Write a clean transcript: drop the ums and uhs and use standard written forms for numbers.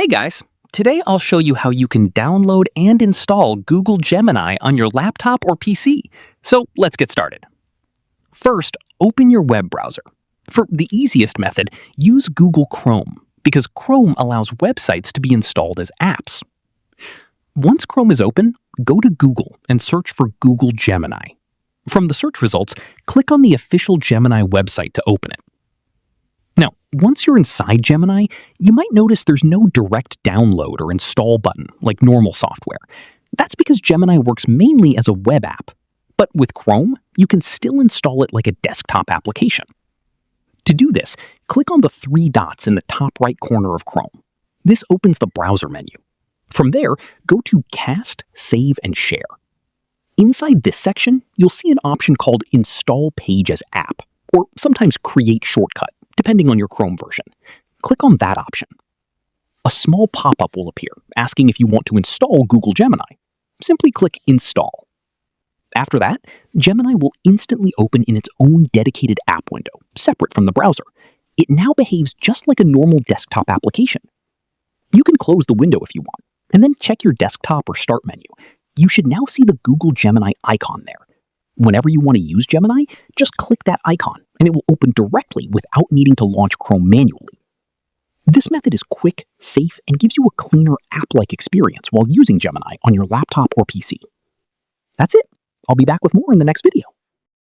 Hey guys! Today I'll show you how you can download and install Google Gemini on your laptop or PC. So let's get started. First, open your web browser. For the easiest method, use Google Chrome, because Chrome allows websites to be installed as apps. Once Chrome is open, go to Google and search for Google Gemini. From the search results, click on the official Gemini website to open it. Now, once you're inside Gemini, you might notice there's no direct download or install button like normal software. That's because Gemini works mainly as a web app. But with Chrome, you can still install it like a desktop application. To do this, click on the three dots in the top right corner of Chrome. This opens the browser menu. From there, go to Cast, Save, and Share. Inside this section, you'll see an option called Install Page as App, or sometimes Create Shortcut, depending on your Chrome version. Click on that option. A small pop-up will appear asking if you want to install Google Gemini. Simply click Install. After that, Gemini will instantly open in its own dedicated app window, separate from the browser. It now behaves just like a normal desktop application. You can close the window if you want, and then check your desktop or Start menu. You should now see the Google Gemini icon there. Whenever you want to use Gemini, just click that icon, and it will open directly without needing to launch Chrome manually. This method is quick, safe, and gives you a cleaner app-like experience while using Gemini on your laptop or PC. That's it. I'll be back with more in the next video.